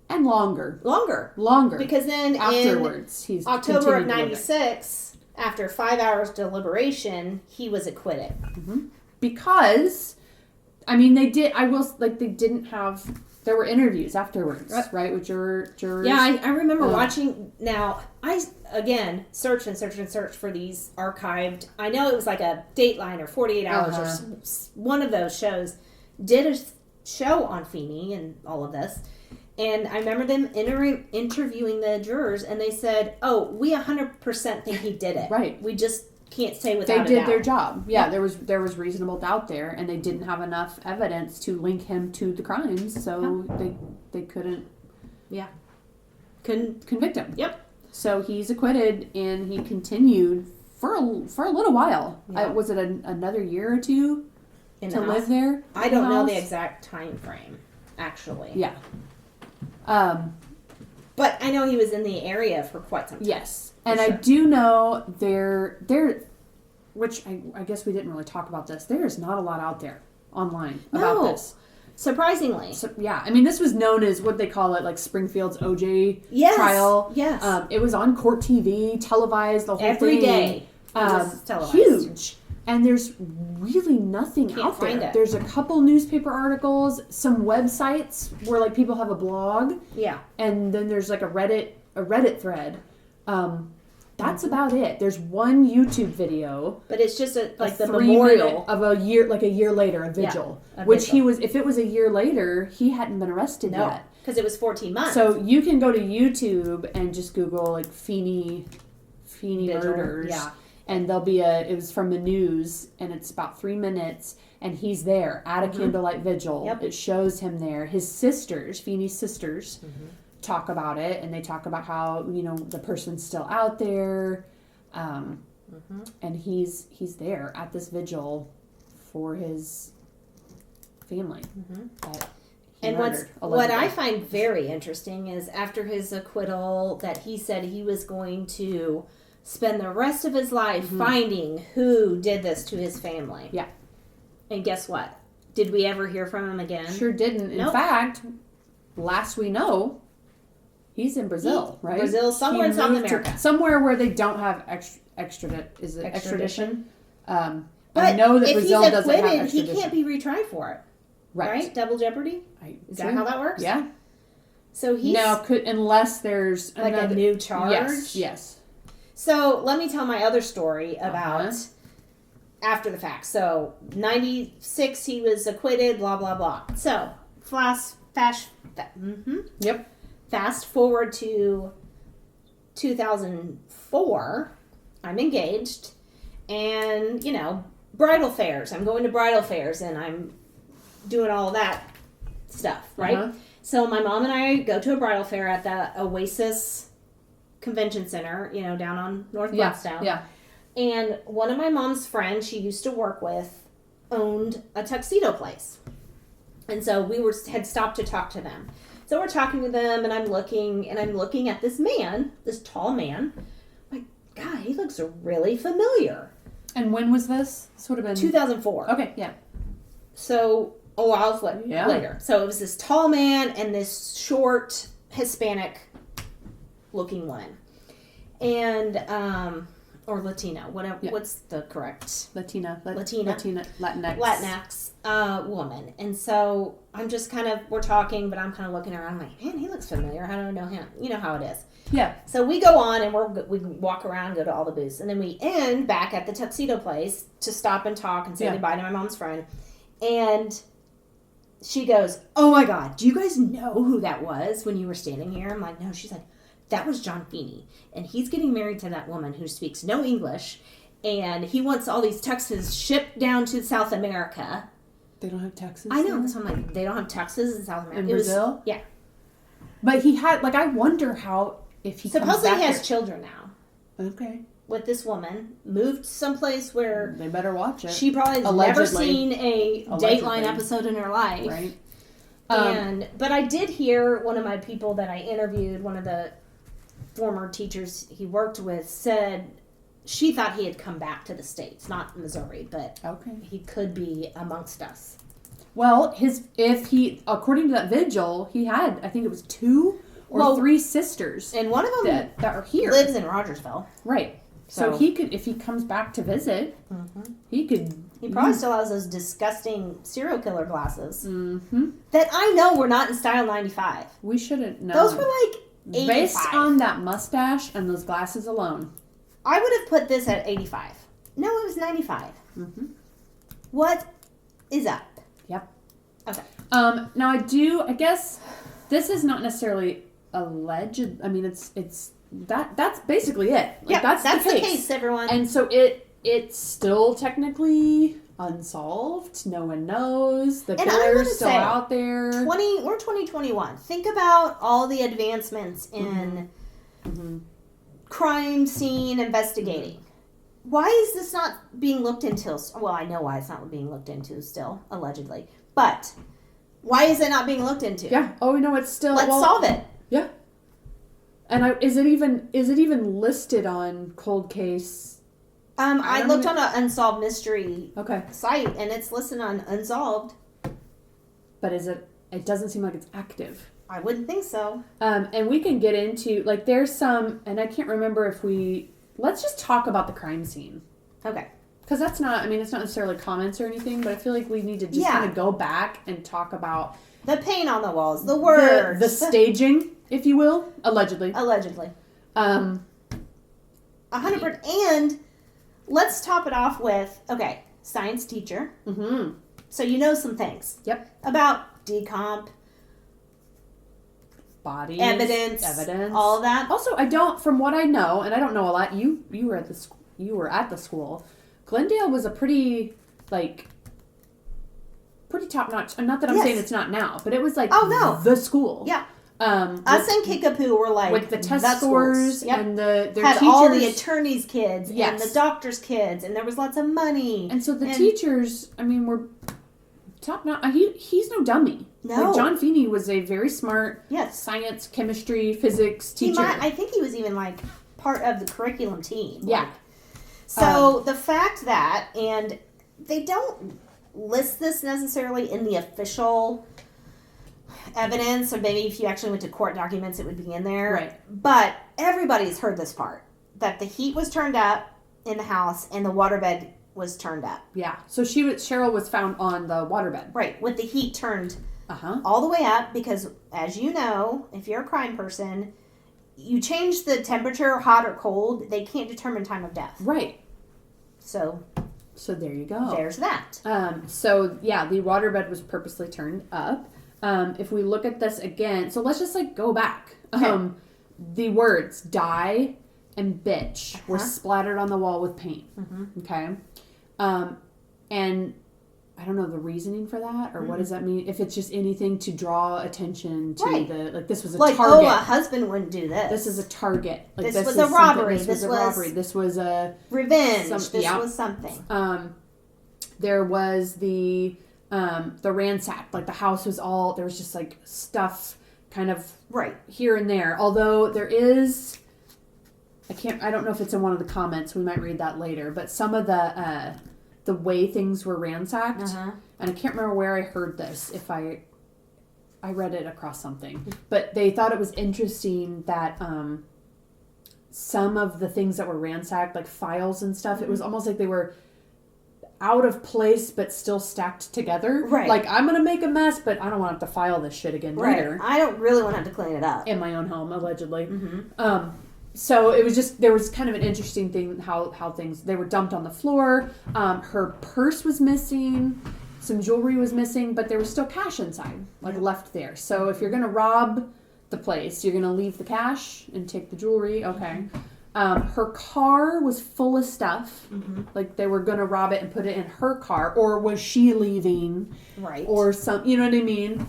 and longer. Longer. Because then afterwards, he's October of 96, after 5 hours deliberation, he was acquitted. Because, they didn't have... there were interviews afterwards, right? With jurors. Yeah, I remember watching. Now, I, again, searched for these archived. I know it was like a Dateline or 48 Hours or one of those shows did a show on Feeney and all of this. And I remember them interviewing the jurors, and they said, we 100% think he did it. Right. We just can't say without a doubt. They did their job. Yeah, there was reasonable doubt there, and they didn't have enough evidence to link him to the crimes, so they couldn't convict him. Yep. So he's acquitted, and he continued for a little while. Yeah. Was it another year or two to live there? I don't know the exact time frame, actually. Yeah. But I know he was in the area for quite some time. Yes. And I do know there, which I guess we didn't really talk about this. There is not a lot out there online about this. Surprisingly. So, yeah. This was known as what they call it, like Springfield's OJ trial. Yes. It was on court TV, televised, the whole every thing. Every day. Huge. And there's really nothing out there. There's a couple newspaper articles, some websites where like people have a blog. Yeah. And then there's like a Reddit thread. That's about it. There's one YouTube video, but it's just the memorial of a year later, a vigil, which he was. If it was a year later, he hadn't been arrested yet because it was 14 months. So you can go to YouTube and just Google like Feeney murders, and there'll be it was from the news, and it's about 3 minutes, and he's there at a candlelight vigil. Yep. It shows him there. His sisters, Feeney's sisters. Talk about it, and they talk about how the person's still out there, and he's there at this vigil for his family. That he And murdered, what I allegedly. find very interesting is after his acquittal that he said he was going to spend the rest of his life finding who did this to his family. Yeah. And guess what? Did we ever hear from him again? Sure didn't. In Nope. fact, last we know, he's in Brazil, right? Brazil, somewhere He in South moved to America. somewhere where they don't have extradition? Extradition. I know that if Brazil he's doesn't have acquitted, extradition. he can't be retried for it. Right? Double jeopardy? Is that how that works? Yeah. So he's Now, unless there's like a new charge? Yes. So let me tell my other story about after the fact. So 96 he was acquitted, blah blah blah. So Yep. fast forward to 2004, I'm engaged, and bridal fairs. I'm going to bridal fairs and I'm doing all that stuff, right? So my mom and I go to a bridal fair at the Oasis Convention Center, down on North Blackstone. Yeah. And one of my mom's friends she used to work with owned a tuxedo place. And so we had stopped to talk to them. So we're talking to them and I'm looking at this man, this tall man. My God, he looks really familiar. And when was this? This would have been 2004. Okay, yeah. So a while later. So it was this tall man and this short Hispanic looking woman. And or Latino, whatever. Yeah. What's the correct? Latina, Latinx woman. And so I'm just we're talking, but I'm kind of looking around. I'm like, man, he looks familiar. How do I know him? You know how it is. Yeah. So we go on and we walk around, go to all the booths, and then we end back at the tuxedo place to stop and talk and say goodbye to my mom's friend. And she goes, "Oh my God, do you guys know who that was when you were standing here?" I'm like, "No." She's like, "That was John Feeney, and he's getting married to that woman who speaks no English, and he wants all these tuxes shipped down to South America." They don't have tuxes. I know. So I'm like, they don't have tuxes in South America. In Brazil? Yeah. But he had, I wonder if he supposedly comes back has children now. Okay. With this woman, moved someplace where they better watch it. She probably has never seen a Dateline episode in her life. Right. But I did hear one of my people that I interviewed, one of the former teachers he worked with, said she thought he had come back to the States, not Missouri, but he could be amongst us. Well, according to that vigil, he had, I think it was 2 or 3 sisters. And one of them that are here. Lives in Rogersville. Right. So he could, if he comes back to visit, he could. He probably still has those disgusting serial killer glasses Mm-hmm. that I know were not in style 95. We shouldn't know. Those were like 85. Based on that mustache and those glasses alone. I would have put this at 85. No, it was 95. Mm-hmm. What is up? Yep. Okay. Now I guess this is not necessarily alleged. I mean, it's that's basically it. That's the case, everyone. And so it's still technically unsolved. No one knows. The killer's still out there. We're 2021. Think about all the advancements in crime scene investigating. Why is this not being looked into? Well, I know why it's not being looked into still, allegedly. But why is it not being looked into? Yeah. Oh, no, it's still. Let's solve it. Yeah. And is it even listed on cold case? I looked on an unsolved mystery site, and it's listed on unsolved. But it doesn't seem like it's active. I wouldn't think so. And we can get into, there's some, and I can't remember let's just talk about the crime scene. Okay. Because it's not necessarily comments or anything, but I feel like we need to just kind of go back and talk about the paint on the walls, the words. The staging, if you will, allegedly. 100%. And let's top it off with, science teacher. Mm-hmm. So you know some things. Yep. About decomp. Bodies. Evidence. All of that. Also, from what I know, and I don't know a lot, you were at the school. Glendale was a pretty top-notch. Not that I'm saying it's not now, but it was the school. Yeah. Us and Kickapoo were with the test scores and their had teachers. All the attorneys' kids and the doctors' kids, and there was lots of money. And so the teachers, were top notch. He's no dummy. No. Like, John Feeney was a very smart science, chemistry, physics teacher. I think he was even like part of the curriculum team. Yeah. Like, so the fact that, and they don't list this necessarily in the official evidence, or maybe if you actually went to court documents, it would be in there. Right. But everybody's heard this part, that the heat was turned up in the house and the waterbed was turned up. Yeah. So Cheryl was found on the waterbed. Right. With the heat turned all the way up, because as you know, if you're a crime person, you change the temperature, hot or cold, they can't determine time of death. Right. So there you go. There's that. So yeah, the waterbed was purposely turned up. If we look at this again, so let's just like go back. Okay. The words die and bitch were splattered on the wall with paint. Okay. And I don't know the reasoning for that, or what does that mean? If it's just anything to draw attention to the, like, this was a target. Oh, a husband wouldn't do this. This is a target. Like, this was a robbery. This was a robbery. This was a revenge. This was something. There was the ransack. Like, the house was all, there was just like stuff kind of here and there. Although there is, I don't know if it's in one of the comments. We might read that later. But some of the way things were ransacked, and I can't remember where I heard this. If I read it across something, but they thought it was interesting that some of the things that were ransacked, like files and stuff, it was almost like they were out of place but still stacked together. Right. Like, I'm gonna make a mess, but I don't want to have to file this shit again later. I don't really want to have to clean it up in my own home, allegedly. So it was just, there was kind of an interesting thing how things, they were dumped on the floor. Her purse was missing. Some jewelry was missing, but there was still cash inside, like left there. So if you're going to rob the place, you're going to leave the cash and take the jewelry. Okay. Her car was full of stuff. Like, they were going to rob it and put it in her car. Or was she leaving? Right. Or some, you know what I mean?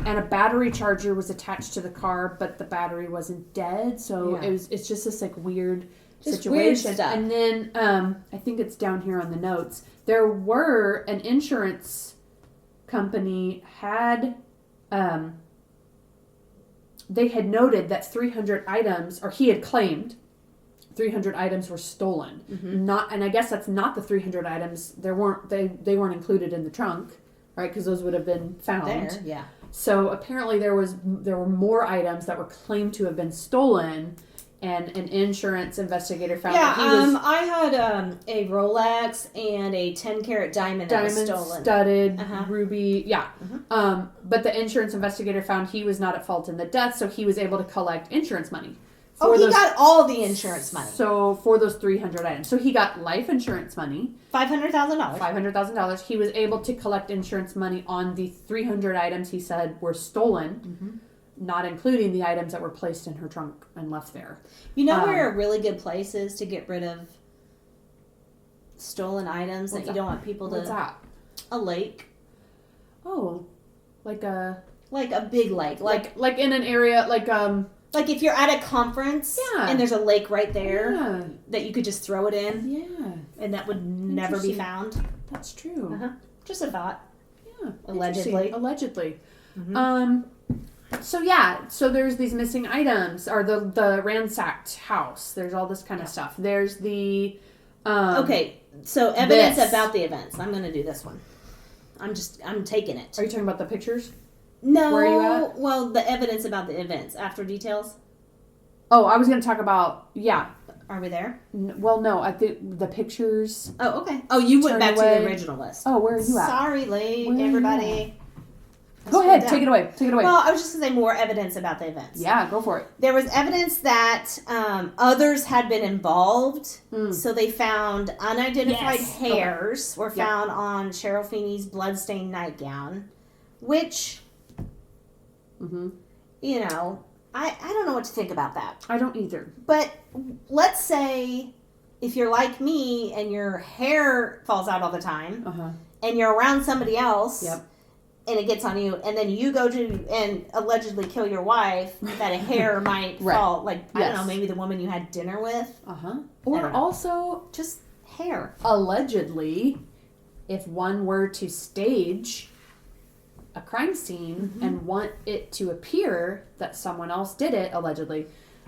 And a battery charger was attached to the car, but the battery wasn't dead. So it's just this like weird situation. Weird stuff. And then I think it's down here on the notes. There were an insurance company had they had noted that 300 items, or he had claimed 300 items were stolen. Not, and I guess that's not the 300 items. They weren't included in the trunk, right? Because those would have been found there. Yeah. So apparently there were more items that were claimed to have been stolen, and an insurance investigator found that he was... I had a Rolex and a 10-carat diamond that was stolen. Studded, ruby, but the insurance investigator found he was not at fault in the death, so he was able to collect insurance money. He got all the insurance money. So for those 300 items. So he got life insurance money. $500,000. $500,000. He was able to collect insurance money on the 300 items he said were stolen, not including the items that were placed in her trunk and left there. You know where a really good place is to get rid of stolen items that you don't want people to... What's that? A lake. Oh, like a big lake. Like in an area, like if you're at a conference and there's a lake right there that you could just throw it in. Yeah. And that would never be found. That's true. Just a thought. Yeah. Allegedly. So there's these missing items, or the ransacked house. There's all this kind of stuff. There's the... okay, so evidence about the events. I'm going to do this one. I'm taking it. Are you talking about the pictures? No. Where are you at? Well, the evidence about the events. After details? Oh, I was going to talk about, Are we there? Well, no, I think the pictures. Oh, okay. Oh, you went back to the original list. Oh, where are you at? Sorry, everybody. Go ahead, take it away. Well, I was just going to say more evidence about the events. Yeah, go for it. There was evidence that others had been involved. So they found unidentified hairs were found on Cheryl Feeney's bloodstained nightgown, which... You know, I don't know what to think about that. I don't either. But let's say if you're like me and your hair falls out all the time and you're around somebody else and it gets on you, and then you go to and allegedly kill your wife, that a hair might fall. Like, I don't know, maybe the woman you had dinner with. Or also just hair. Allegedly, if one were to stage a crime scene and want it to appear that someone else did it, allegedly,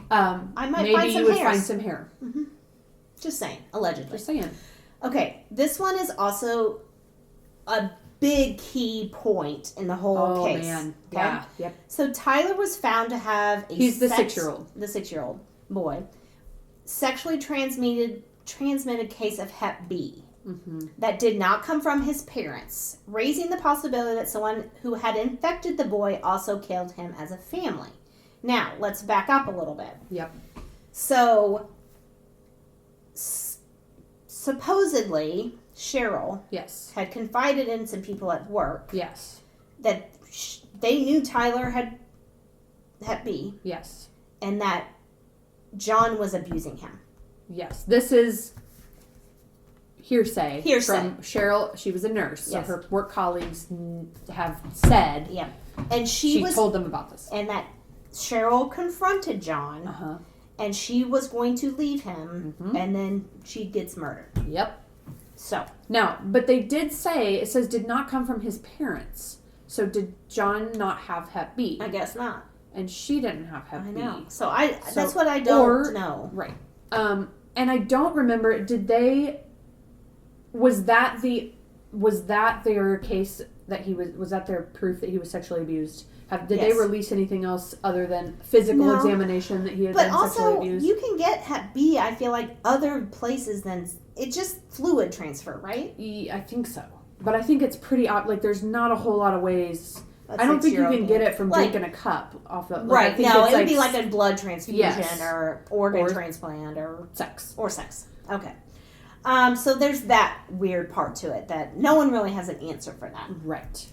I might maybe find some you would hairs. find some hair. Mm-hmm. Just saying, allegedly. Just saying. Okay, this one is also a big key point in the whole case. Oh, man. Okay? Yeah. Yep. So Tyler was found to have He's the 6-year-old. The 6-year-old boy. Sexually transmitted case of Hep B. Mm-hmm. That did not come from his parents, raising the possibility that someone who had infected the boy also killed him as a family. Now, let's back up a little bit. Yep. So, supposedly, Cheryl had confided in some people at work that they knew Tyler had Hep B. Yes. And that John was abusing him. Yes. This is hearsay from Cheryl. She was a nurse, so her work colleagues have said and she told them about this. And that Cheryl confronted John and she was going to leave him and then she gets murdered. Yep. So. Now, but they did say, it says did not come from his parents. So did John not have Hep B? I guess not. And she didn't have Hep B. I know. So that's what I don't know. Right. And I don't remember, was that their case that was that their proof that he was sexually abused? Did they release anything else other than physical examination that he had been sexually abused? But also, you can get Hep B, I feel like, other places than, it's just fluid transfer, right? I think so. But I think it's pretty, there's not a whole lot of ways. I don't think you can get it from drinking a cup off of... right, no, it would be like a blood transfusion or organ transplant or... Sex. Or sex. Okay. So there's that weird part to it that no one really has an answer for that. Right.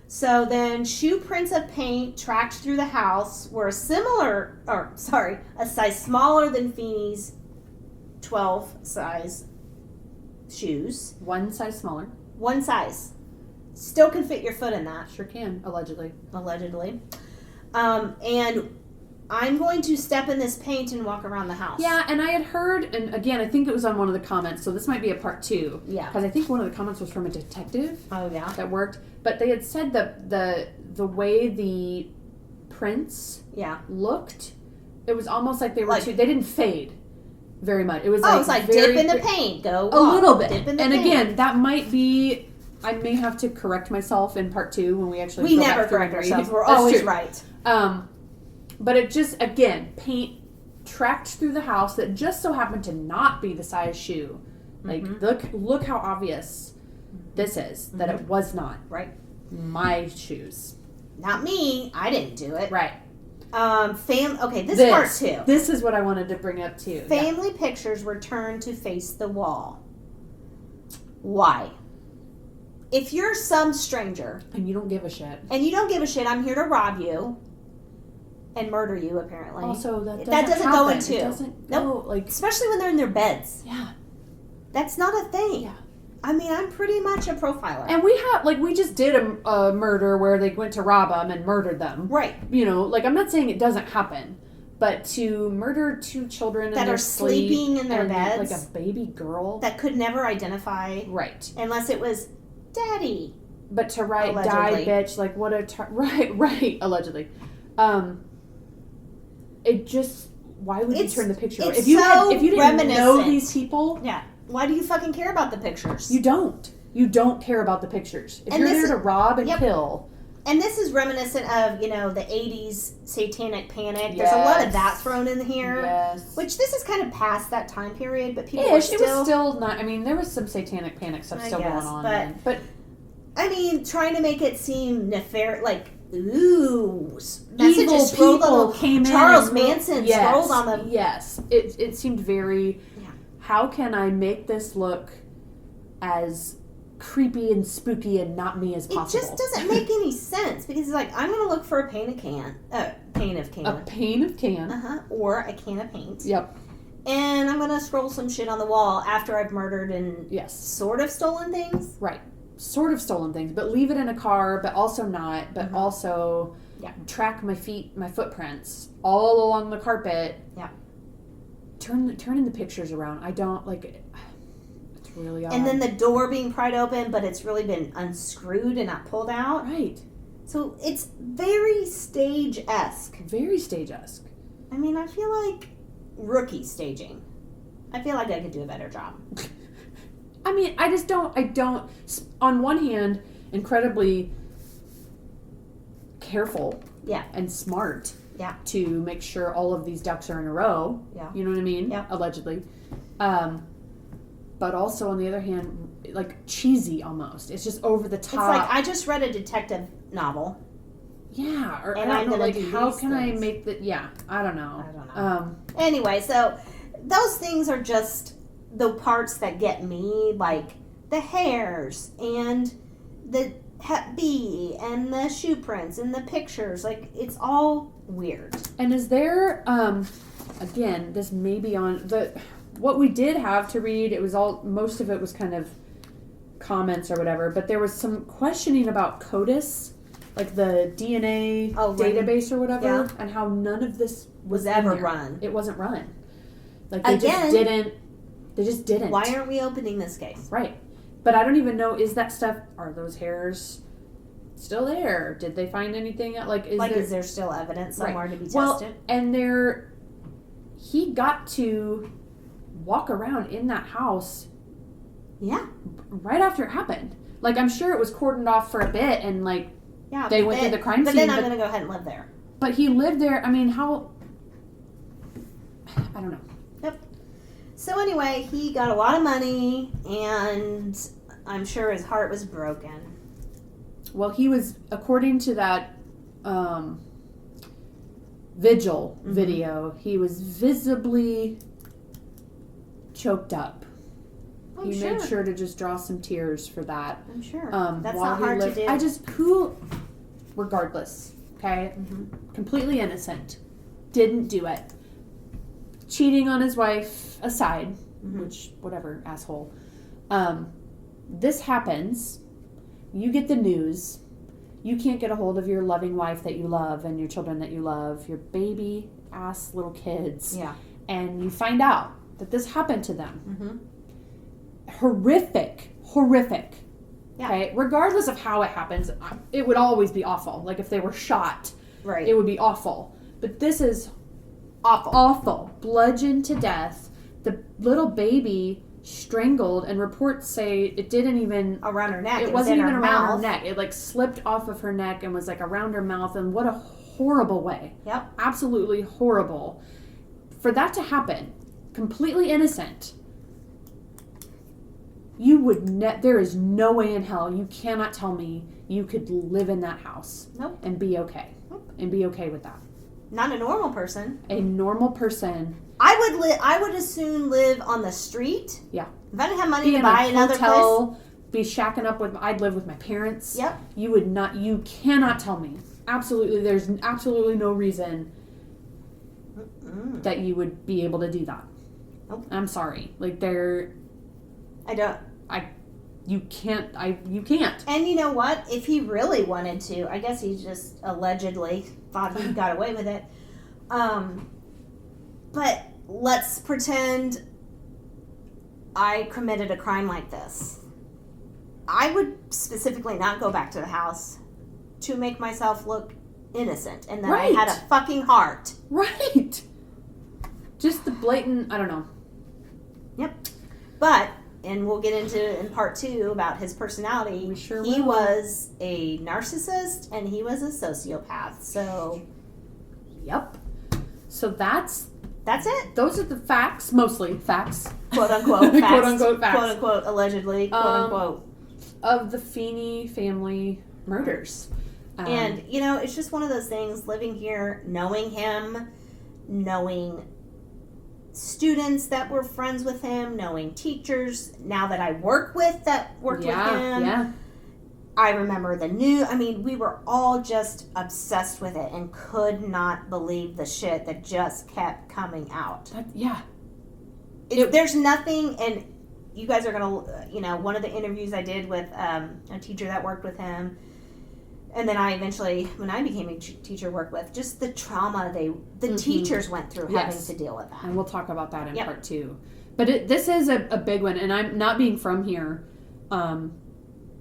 So then shoe prints of paint tracked through the house were a size smaller than Feeney's 12 size shoes. One size smaller. One size. Still can fit your foot in that. Sure can, allegedly. And I'm going to step in this paint and walk around the house. Yeah, and I had heard, and again, I think it was on one of the comments, so this might be a part 2. Yeah. Because I think one of the comments was from a detective. Oh, yeah. That worked. But they had said that the way the prints looked, it was almost like they were they didn't fade very much. It was it's like dip in the paint, go walk. A little bit. Dip in the and paint. Again, that might be, I may have to correct myself in part 2 when we actually We never correct ourselves. We're always right. But it just, again, paint tracked through the house that just so happened to not be the size shoe. Like, look how obvious this is, that it was not. Right. My shoes. Not me. I didn't do it. Right. This part 2. This is what I wanted to bring up too. Family pictures were turned to face the wall. Why? If you're some stranger... And you don't give a shit. I'm here to rob you. And murder you, apparently. Also, that doesn't go in 2. It doesn't go, especially when they're in their beds. Yeah. That's not a thing. Yeah. I mean, I'm pretty much a profiler. And we just did a murder where they went to rob them and murdered them. Right. You know, I'm not saying it doesn't happen, but to murder 2 children that are sleeping in their beds. Like a baby girl. That could never identify. Right. Unless it was Daddy. But to write, die, bitch, what a... right, allegedly. It just... Why would you turn the picture? If you didn't know these people... Yeah. Why do you fucking care about the pictures? You don't. You don't care about the pictures. If you're there to rob and kill... And this is reminiscent of, the 80s satanic panic. Yes. There's a lot of that thrown in here. Yes. Which this is kind of past that time period, but people It was still not... I mean, there was some satanic panic stuff going on. But I mean, trying to make it seem nefarious, ooh, evil people came in. Charles Manson scrolled on them. Yes. It seemed very... Yeah. How can I make this look as creepy and spooky and not me as possible? It just doesn't make any sense because it's I'm going to look for a paint of can. A paint of can. Or a can of paint. Yep. And I'm going to scroll some shit on the wall after I've murdered and sort of stolen things. Right. Sort of stolen things, but leave it in a car, but also not, but also track my footprints all along the carpet. Yeah. Turning the pictures around. I don't really odd. And then the door being pried open, but it's really been unscrewed and not pulled out. Right. So it's very stage-esque. Very stage-esque. I mean, I feel like rookie staging. I feel like I could do a better job. I mean, I don't, on one hand, incredibly careful and smart to make sure all of these ducks are in a row. Yeah. You know what I mean? Yeah. Allegedly. But also, on the other hand, like cheesy almost. It's just over the top. It's like I just read a detective novel. Yeah. Or and I I'm don't know, gonna like, do how these can things. I make the, I don't know. Anyway, so those things are just the parts that get me, like the hairs and the Hep B and the shoe prints and the pictures. Like, it's all weird. And is there, again, this may be on what we did have to read, most of it was kind of comments or whatever, but there was some questioning about CODIS, like the DNA database or whatever, and how none of this was ever run. It wasn't run. Like, they just didn't. Why aren't we opening this case? Right. But I don't even know, is that stuff, are those hairs still there? Did they find anything? Is there still evidence somewhere to be tested? Well, and he got to walk around in that house. Yeah. Right after it happened. Like, I'm sure it was cordoned off for a bit and, like, they went to the crime scene. But then I'm going to go ahead and live there. But he lived there. I mean, how... I don't know. Yep. So anyway, he got a lot of money, and I'm sure his heart was broken. Well, he was, according to that vigil video, he was visibly choked up. He made sure to just draw some tears for that. I'm sure. That's not hard to do. Regardless, okay? Mm-hmm. Completely innocent. Didn't do it. Cheating on his wife aside, which, whatever, asshole. This happens. You get the news. You can't get a hold of your loving wife that you love and your children that you love, your baby ass little kids. Yeah. And you find out that this happened to them. Mm-hmm. Horrific. Yeah. Okay? Regardless of how it happens, it would always be awful. Like, if they were shot, it would be awful. But this is awful. Bludgeoned to death. The little baby strangled, and reports say it didn't even... Around her neck. It wasn't even around her neck. It, like, slipped off of her neck and was, like, around her mouth. And what a horrible way. Yep. Absolutely horrible. For that to happen, completely innocent... You would there is no way in hell, you cannot tell me you could live in that house. Nope. And be okay. Nope. And be okay with that. Not a normal person. A normal person. I would as soon live on the street. Yeah. If I didn't have money to buy another place. Be shacking up I'd live with my parents. Yep. You cannot tell me. Absolutely, there's absolutely no reason that you would be able to do that. Nope. I'm sorry. Like, you can't. And you know what? If he really wanted to, I guess he just allegedly thought he got away with it. But let's pretend I committed a crime like this. I would specifically not go back to the house to make myself look innocent and that I had a fucking heart. Right. Just the blatant, I don't know. Yep. But... And we'll get into in part 2 about his personality. We sure He will. was a narcissist and he was a sociopath. So, yep. So that's it. Those are the facts, mostly facts, Quote unquote facts. Quote unquote facts. Quote unquote allegedly. Quote unquote of the Feeney family murders. And it's just one of those things. Living here, knowing him, knowing students that were friends with him, knowing teachers now that I work with that worked with him. Yeah. I remember we were all just obsessed with it and could not believe the shit that just kept coming out. There's nothing, and you guys are going to, one of the interviews I did with a teacher that worked with him, and then I eventually, when I became a teacher, worked with just the trauma the teachers went through having to deal with that. And we'll talk about that in part 2. But this is a big one, and I'm not being from here,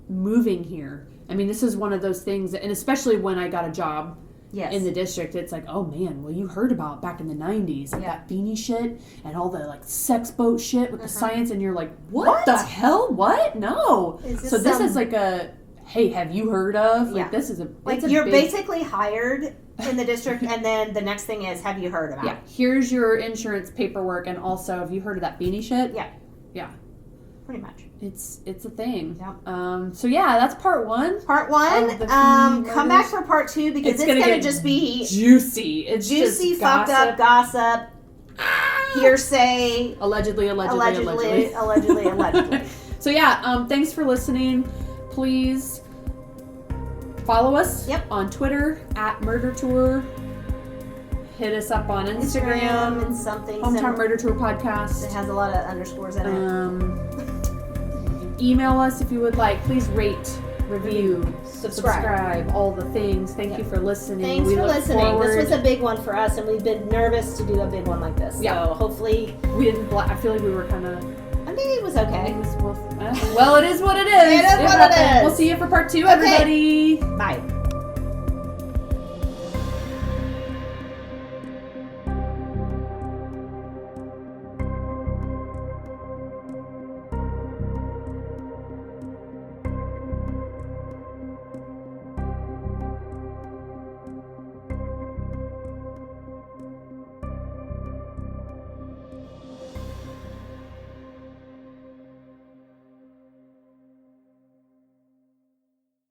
moving here. I mean, this is one of those things, and especially when I got a job in the district, it's like, oh man, well, you heard about back in the 90s, like that Feeney shit, and all the like sex boat shit with the science, and you're like, what the hell? What? No. So this is like a, hey, have you heard of? Like, this is like, you're basically hired in the district, and then the next thing is, have you heard about it? Here's your insurance paperwork, and also, have you heard of that Feeney shit? Yeah. Pretty much. It's a thing. Yep. So yeah, that's part one. Come back for part two, because it's gonna just be juicy. It's juicy, just fucked up gossip, hearsay, allegedly. So yeah, thanks for listening. Please follow us on Twitter @MurderTour. Hit us up on Instagram and something. Hometown Murder Tour Podcast. It has a lot of underscores in it. Email us if you would like. Please rate, review, subscribe, all the things. Thank you for listening. Thanks for listening. This was a big one for us, and we've been nervous to do a big one like this. So hopefully we didn't. I feel like we were kind of. I mean, it was okay. Well, it is what it is. It is what it is. We'll see you for part two, everybody. Bye.